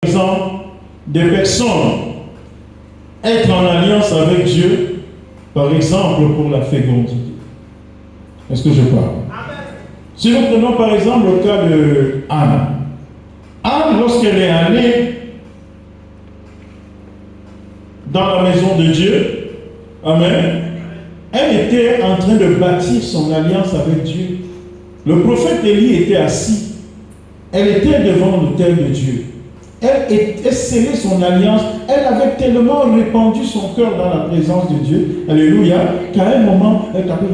exemple, des personnes être en alliance avec Dieu, par exemple pour la fécondité. Est-ce que je parle? Si nous prenons par exemple le cas de Anne. Anne, lorsqu'elle est allée dans la maison de Dieu, amen, elle était en train de bâtir son alliance avec Dieu. Le prophète Élie était assis. Elle était devant l'autel de Dieu. Elle scellait son alliance. Elle avait tellement répandu son cœur dans la présence de Dieu. Alléluia. Qu'à un moment, elle tapait.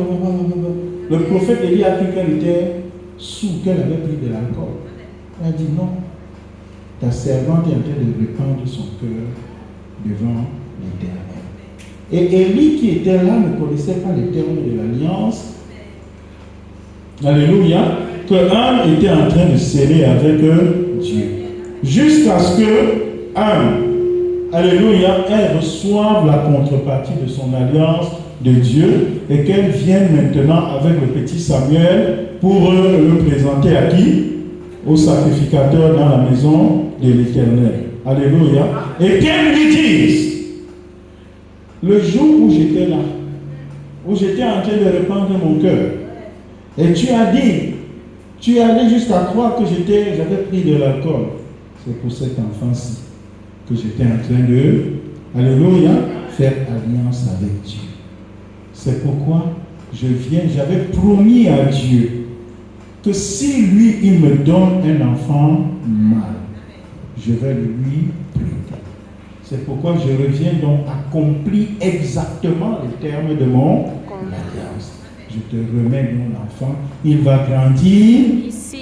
Le prophète Élie a cru qu'elle était sous, qu'elle avait pris de l'alcool. Elle a dit non. Ta servante est en train de répandre son cœur devant l'Éternel. Et Élie qui était là ne connaissait pas les termes de l'alliance. Alléluia. Que Anne était en train de sceller avec Dieu. Jusqu'à ce que Anne, alléluia, elle reçoive la contrepartie de son alliance de Dieu et qu'elle vienne maintenant avec le petit Samuel pour le présenter à qui? Au sacrificateur dans la maison de l'Éternel. Alléluia. Et qu'elle lui dise, le jour où j'étais là, où j'étais en train de répandre mon cœur, et tu as dit, tu es allé jusqu'à croire que j'avais pris de l'alcool. C'est pour cet enfant-ci que j'étais en train de, alléluia, faire alliance avec Dieu. C'est pourquoi j'avais promis à Dieu que si lui, il me donne un enfant mâle, je vais lui plaider. C'est pourquoi je reviens donc accomplir exactement les termes de mon alliance. Je te remets mon enfant, il va grandir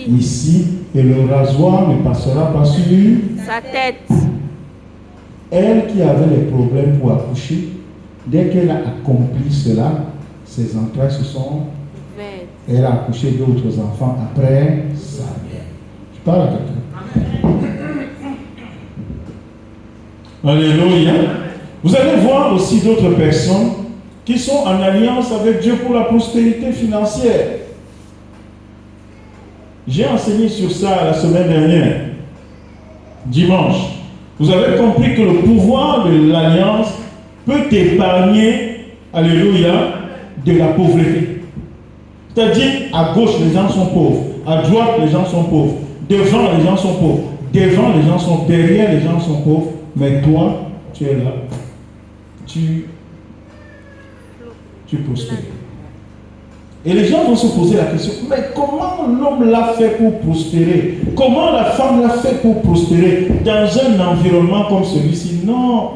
ici et le rasoir ne passera pas sur sa tête. Elle qui avait les problèmes pour accoucher, dès qu'elle a accompli cela, ses entrailles se sont ouvertes. Elle a accouché d'autres enfants après Samuel. Je parle à quelqu'un. Alléluia. Vous allez voir aussi d'autres personnes qui sont en alliance avec Dieu pour la prospérité financière. J'ai enseigné sur ça la semaine dernière, dimanche. Vous avez compris que le pouvoir de l'alliance peut t'épargner, alléluia, de la pauvreté. C'est-à-dire, à gauche, les gens sont pauvres. À droite, les gens sont pauvres. Devant, les gens sont pauvres. Devant, les gens sont pauvres. Derrière, les gens sont pauvres. Mais toi, tu es là. Tu prospères. Et les gens vont se poser la question, mais comment l'homme l'a fait pour prospérer? Comment la femme l'a fait pour prospérer dans un environnement comme celui-ci? Non,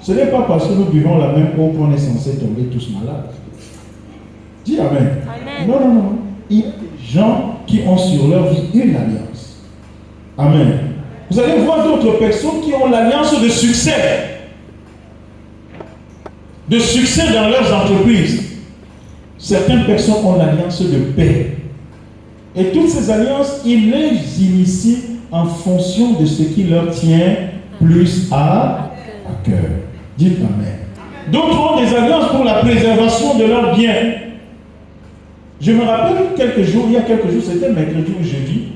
ce n'est pas parce que nous buvons la même eau qu'on est censé tomber tous malades. Dis Amen. Amen. Non, non, non. Il y a des gens qui ont sur leur vie une alliance. Amen. Vous allez voir d'autres personnes qui ont l'alliance de succès. De succès dans leurs entreprises. Certaines personnes ont l'alliance de paix. Et toutes ces alliances, ils les initient en fonction de ce qui leur tient plus à cœur. Dites Amen. D'autres ont des alliances pour la préservation de leurs biens. Je me rappelle il y a quelques jours, c'était mercredi ou jeudi,